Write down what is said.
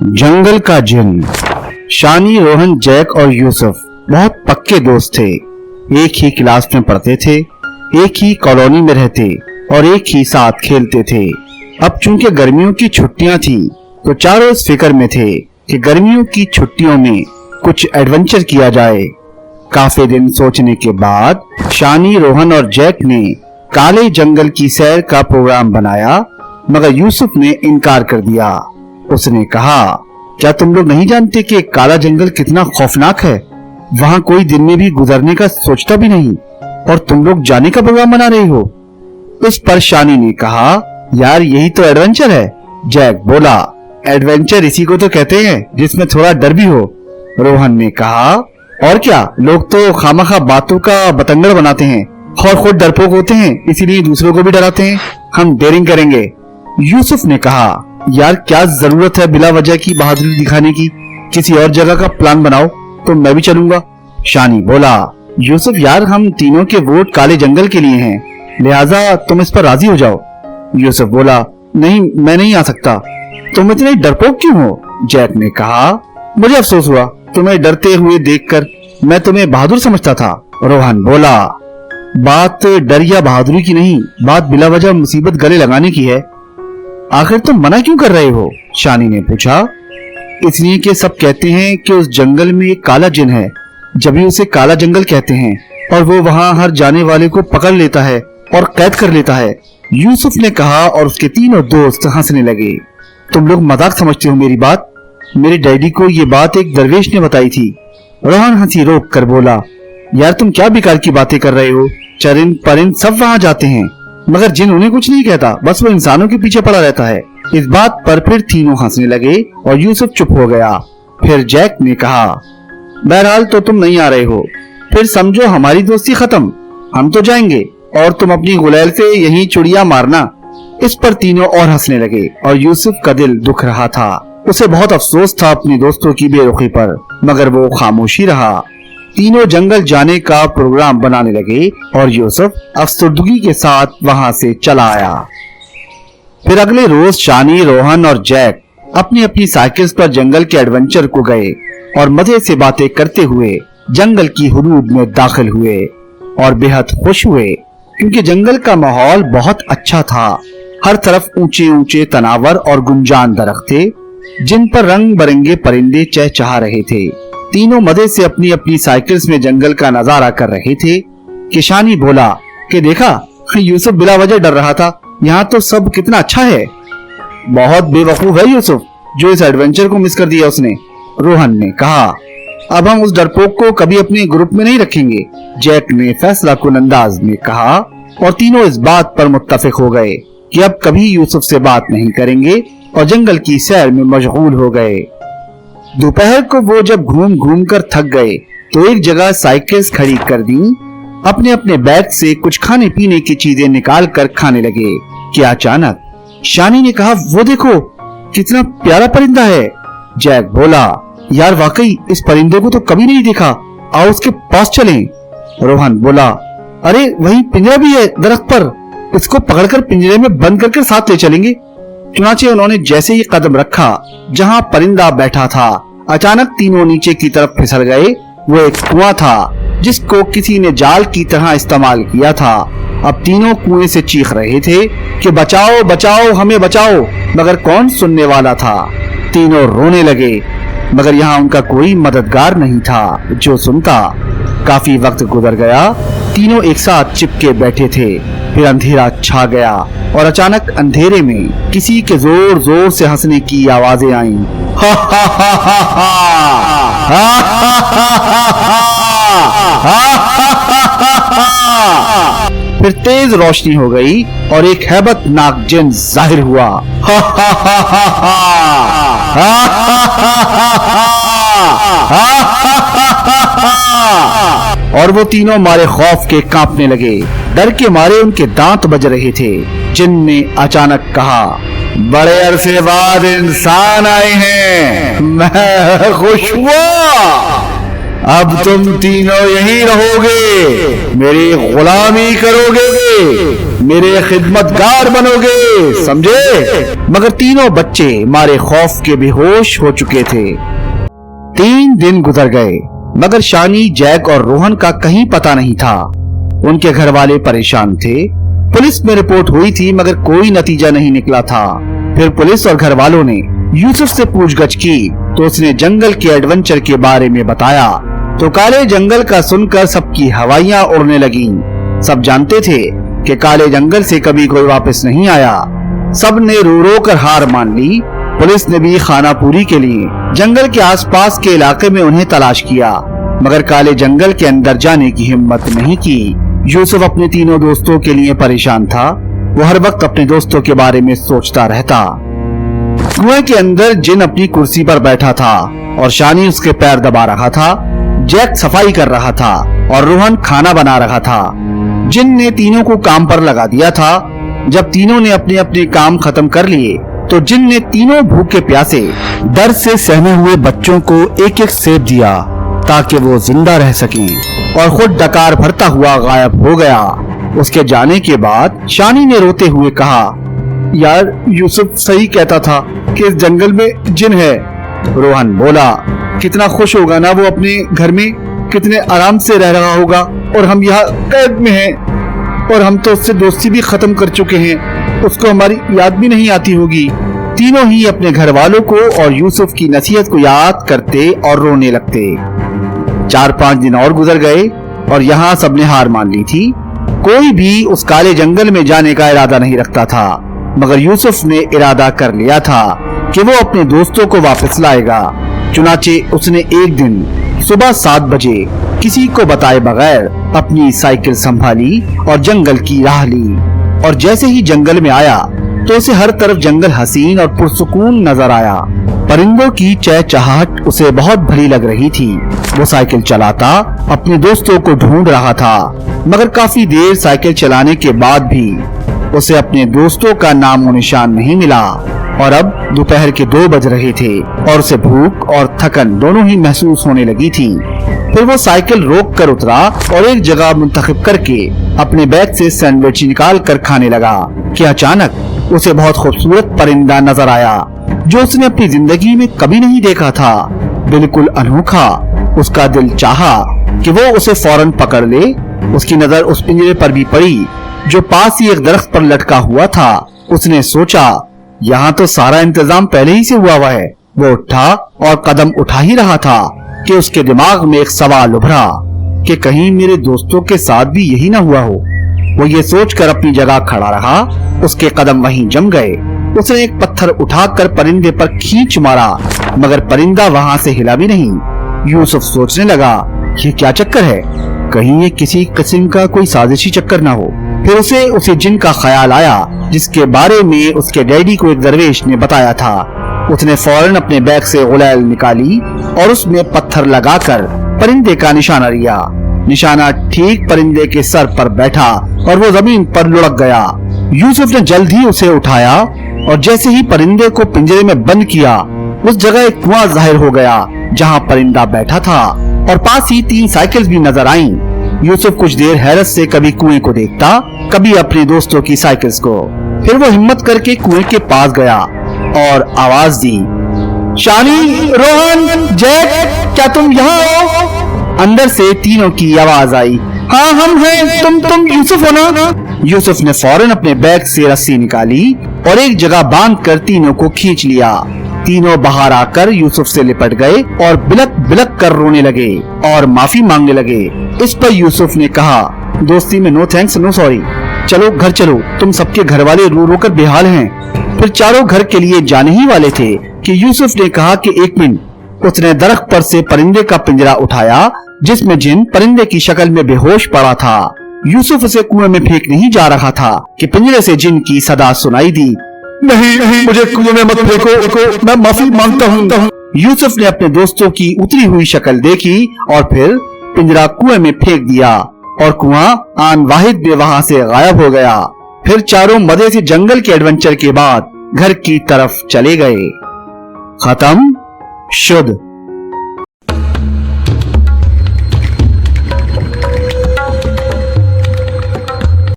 जंगल का जिन। शानी, रोहन, जैक और यूसुफ बहुत पक्के दोस्त थे। एक ही क्लास में पढ़ते थे, एक ही कॉलोनी में रहते और एक ही साथ खेलते थे। अब चूंकि गर्मियों की छुट्टियां थी तो चारों इस फिक्र में थे कि गर्मियों की छुट्टियों में कुछ एडवेंचर किया जाए। काफी दिन सोचने के बाद शानी, रोहन और जैक ने काले जंगल की सैर का प्रोग्राम बनाया, मगर यूसुफ ने इनकार कर दिया। उसने कहा, क्या तुम लोग नहीं जानते कि काला जंगल कितना खौफनाक है? वहाँ कोई दिन में भी गुजरने का सोचता भी नहीं और तुम लोग जाने का प्रोग्राम बना रहे हो। उस पर शानी ने कहा, यार यही तो एडवेंचर है। जैक बोला, एडवेंचर इसी को तो कहते हैं जिसमें थोड़ा डर भी हो। रोहन ने कहा, और क्या, लोग तो खामखा बातों का बतंगड़ बनाते हैं और खुद डरपोक होते हैं, इसीलिए दूसरों को भी डराते हैं। हम डेयरिंग करेंगे। यूसुफ ने कहा, यार क्या जरूरत है बिला वजह की बहादुरी दिखाने की? किसी और जगह का प्लान बनाओ तो मैं भी चलूंगा। शानी बोला, यूसुफ यार हम तीनों के वोट काले जंगल के लिए हैं, लिहाजा तुम इस पर राजी हो जाओ। यूसुफ बोला, नहीं मैं नहीं आ सकता। तुम इतने डरपोक क्यों हो? जैक ने कहा, मुझे अफसोस हुआ तुम्हें डरते हुए देखकर, मैं तुम्हें बहादुर समझता था। रोहन बोला, बात डर या बहादुरी की नहीं, बात बिला वजह मुसीबत गले लगाने की है। आखिर तुम मना क्यों कर रहे हो? शानी ने पूछा। इसलिए कि सब कहते हैं कि उस जंगल में एक काला जिन है, जब भी उसे काला जंगल कहते हैं, और वो वहाँ हर जाने वाले को पकड़ लेता है और कैद कर लेता है। यूसुफ ने कहा और उसके तीनों दोस्त हंसने लगे। तुम लोग मजाक समझते हो मेरी बात? मेरे डैडी को ये बात एक दरवेश ने बताई थी। रोहन हंसी रोक कर बोला, यार तुम क्या बेकार की बातें कर रहे हो? चरिंद परिंद सब वहाँ जाते हैं, मगर जिन उन्हें कुछ नहीं कहता, बस वो इंसानों के पीछे पड़ा रहता है। इस बात पर फिर तीनों हंसने लगे और यूसुफ चुप हो गया। फिर जैक ने कहा, बहरहाल तो तुम नहीं आ रहे हो, फिर समझो हमारी दोस्ती खत्म। हम तो जाएंगे और तुम अपनी गुलैल से यही चुड़िया मारना। इस पर तीनों और हंसने लगे और यूसुफ का दिल दुख रहा था। उसे बहुत अफसोस था अपने दोस्तों की बेरुखी पर, मगर वो खामोशी रहा। तीनों जंगल जाने का प्रोग्राम बनाने लगे और यूसुफ अफसरदगी के साथ वहां से चला आया। फिर अगले रोज शानी, रोहन और जैक अपनी अपनी साइकिल्स पर जंगल के एडवेंचर को गए और मजे से बातें करते हुए जंगल की हुदूद में दाखिल हुए और बेहद खुश हुए, क्योंकि जंगल का माहौल बहुत अच्छा था। हर तरफ ऊंचे ऊंचे तनावर और गुंजान दरख्त थे, जिन पर रंग बिरंगे परिंदे चहचहा रहे थे। तीनों मजे से अपनी अपनी साइकिल्स में जंगल का नजारा कर रहे थे कि शानी बोला कि देखा, यूसुफ बिला वजह डर रहा था, यहाँ तो सब कितना अच्छा है। बहुत बेवकूफ है यूसुफ जो इस एडवेंचर को मिस कर दिया उसने। रोहन ने कहा, अब हम उस डरपोक को कभी अपने ग्रुप में नहीं रखेंगे। जैक ने फैसला कुन अंदाज में कहा और तीनों इस बात पर मुत्तफिक हो गए कि अब कभी यूसुफ से बात नहीं करेंगे और जंगल की सैर में मशगूल हो गए। दोपहर को वो जब घूम घूम कर थक गए तो एक जगह साइकिल्स खड़ी कर दी। अपने अपने बैग से कुछ खाने पीने की चीजें निकाल कर खाने लगे कि अचानक शानी ने कहा, वो देखो कितना प्यारा परिंदा है। जैक बोला, यार वाकई इस परिंदे को तो कभी नहीं देखा, आओ उसके पास चलें। रोहन बोला, अरे वही पिंजरा भी है दरख्त पर, इसको पकड़कर पिंजरे में बंद करके साथ ले चलेंगे। चुनाचे उन्होंने जैसे ही कदम रखा जहाँ परिंदा बैठा था, अचानक तीनों नीचे की तरफ फिसल गए। वो एक कुआं था जिसको किसी ने जाल की तरह इस्तेमाल किया था। अब तीनों कुएं से चीख रहे थे कि बचाओ बचाओ हमें बचाओ, मगर कौन सुनने वाला था। तीनों रोने लगे, मगर यहाँ उनका कोई मददगार नहीं था जो सुनता। काफी वक्त गुजर गया, तीनों एक साथ चिपके बैठे थे। फिर अंधेरा छा गया और अचानक अंधेरे में किसी के जोर जोर से हंसने की आवाजें आईं। फिर तेज रोशनी हो गई और एक हैबतनाक जिन जाहिर हुआ। और वो तीनों मारे खौफ के कांपने लगे। डर के मारे उनके दांत बज रहे थे। जिन ने अचानक कहा, बड़े अरसे बाद इंसान आए हैं, मैं खुश हुआ। अब तुम तीनों यहीं रहोगे, मेरी गुलामी करोगे, मेरे खिदमतगार बनोगे, समझे? मगर तीनों बच्चे मारे खौफ के बेहोश हो चुके थे। 3 दिन गुजर गए मगर शानी, जैक और रोहन का कहीं पता नहीं था। उनके घर वाले परेशान थे। पुलिस में रिपोर्ट हुई थी मगर कोई नतीजा नहीं निकला था। फिर पुलिस और घर वालों ने यूसुफ से पूछगछ की तो उसने जंगल के एडवेंचर के बारे में बताया। तो काले जंगल का सुनकर सबकी हवाइयां उड़ने लगीं। सब जानते थे कि काले जंगल से कभी कोई वापस नहीं आया। सब ने रो रो कर हार मान ली। पुलिस ने भी खानापूरी के लिए जंगल के आसपास के इलाके में उन्हें तलाश किया मगर काले जंगल के अंदर जाने की हिम्मत नहीं की। यूसुफ अपने तीनों दोस्तों के लिए परेशान था। वो हर वक्त अपने दोस्तों के बारे में सोचता रहता। कुएं के अंदर जिन अपनी कुर्सी पर बैठा था और शानी उसके पैर दबा रहा था। जैक सफाई कर रहा था और रोहन खाना बना रहा था। जिन ने तीनों को काम पर लगा दिया था। जब तीनों ने अपने अपने काम खत्म कर लिए तो जिन ने तीनों भूखे प्यासे दर्द से सहमे हुए बच्चों को एक एक सेब दिया ताकि वो जिंदा रह सकें और खुद डकार भरता हुआ गायब हो गया। उसके जाने के बाद शानी ने रोते हुए कहा, यार यूसुफ सही कहता था कि इस जंगल में जिन है। रोहन बोला, कितना खुश होगा ना वो अपने घर में, कितने आराम से रह रहा होगा और हम यहाँ कैद में हैं और हम तो उससे दोस्ती भी खत्म कर चुके हैं। उसको हमारी याद भी नहीं आती होगी। तीनों ही अपने घर वालों को और यूसुफ की नसीहत को याद करते और रोने लगते। 4-5 दिन और गुजर गए और यहाँ सबने हार मान ली थी। कोई भी उस काले जंगल में जाने का इरादा नहीं रखता था मगर यूसुफ ने इरादा कर लिया था कि वो अपने दोस्तों को वापस लाएगा। चुनाचे उसने एक दिन सुबह 7 बजे किसी को बताए बगैर अपनी साइकिल संभाली और जंगल की राह ली। और जैसे ही जंगल में आया तो उसे हर तरफ जंगल हसीन और पुरसुकून नजर आया। परिंदों की चहचहाहट उसे बहुत भली लग रही थी। वो साइकिल चलाता अपने दोस्तों को ढूंढ रहा था मगर काफी देर साइकिल चलाने के बाद भी उसे अपने दोस्तों का नामो निशान नहीं मिला। और अब दोपहर के 2 बज रहे थे और उसे भूख और थकन दोनों ही महसूस होने लगी थी। फिर वो साइकिल रोक कर उतरा और एक जगह मुंतखब करके अपने बैग से सैंडविच निकाल कर खाने लगा कि अचानक उसे बहुत खूबसूरत परिंदा नजर आया जो उसने अपनी जिंदगी में कभी नहीं देखा था। बिल्कुल अनोखा। उसका दिल चाहा कि वो उसे फौरन पकड़ ले। उसकी नजर उस पिंजरे पर भी पड़ी जो पास ही एक दरख्त पर लटका हुआ था। उसने सोचा, यहाँ तो सारा इंतजाम पहले ही से हुआ हुआ है। वो उठा और कदम उठा ही रहा था कि उसके दिमाग में एक सवाल उभरा कि कहीं मेरे दोस्तों के साथ भी यही ना हुआ हो। वो ये सोचकर अपनी जगह खड़ा रहा। उसके कदम वहीं जम गए। उसने एक पत्थर उठाकर परिंदे पर खींच मारा मगर परिंदा वहाँ से हिला भी नहीं। यूसुफ सोचने लगा, ये क्या चक्कर है, कहीं ये किसी किस्म का कोई साजिशी चक्कर ना हो। फिर उसे जिन का ख्याल आया जिसके बारे में उसके डैडी को एक दरवेश ने बताया था। उसने फौरन अपने बैग से गुलैल निकाली और उसमें पत्थर लगाकर परिंदे का निशाना लिया। निशाना ठीक परिंदे के सर पर बैठा और वो जमीन पर लुढ़क गया। यूसुफ ने जल्द ही उसे उठाया और जैसे ही परिंदे को पिंजरे में बंद किया उस जगह एक कुआं जाहिर हो गया जहाँ परिंदा बैठा था और पास ही 3 साइकिल्स भी नजर आईं। यूसुफ कुछ देर हैरत से कभी कुएं को देखता, कभी अपने दोस्तों की साइकिल्स को। फिर वो हिम्मत करके कुएं के पास गया और आवाज दी, शानी, रोहन, जैक, क्या तुम यहाँ हो? अंदर से तीनों की आवाज आई, हाँ हम हैं, तुम यूसुफ हो ना? यूसुफ ने फौरन अपने बैग से रस्सी निकाली और एक जगह बांधकर तीनों को खींच लिया। तीनों बाहर आकर यूसुफ से लिपट गए और बिलक बिलक कर रोने लगे और माफी मांगने लगे। इस पर यूसुफ ने कहा, दोस्ती में नो थैंक्स नो सॉरी, चलो घर चलो, तुम सबके घर वाले रो रो कर बेहाल हैं। फिर चारों घर के लिए जाने ही वाले थे कि यूसुफ ने कहा कि 1 मिनट। उसने दरख्त पर से परिंदे का पिंजरा उठाया जिसमें जिन परिंदे की शक्ल में बेहोश पड़ा था। यूसुफ उसे कुएं में फेंक नहीं जा रहा था कि पिंजरे से जिन की सदा सुनाई दी, नहीं, मुझे कुएं में मत फेंको, मैं माफी मांगता हूँ। यूसुफ ने अपने दोस्तों की उतरी हुई शक्ल देखी और फिर पिंजरा कुएं में फेंक दिया और कुआं आन वाहिद में वहाँ से गायब हो गया। फिर चारों मजे से जंगल के एडवेंचर के बाद घर की तरफ चले गए। खत्म। शुद्ध।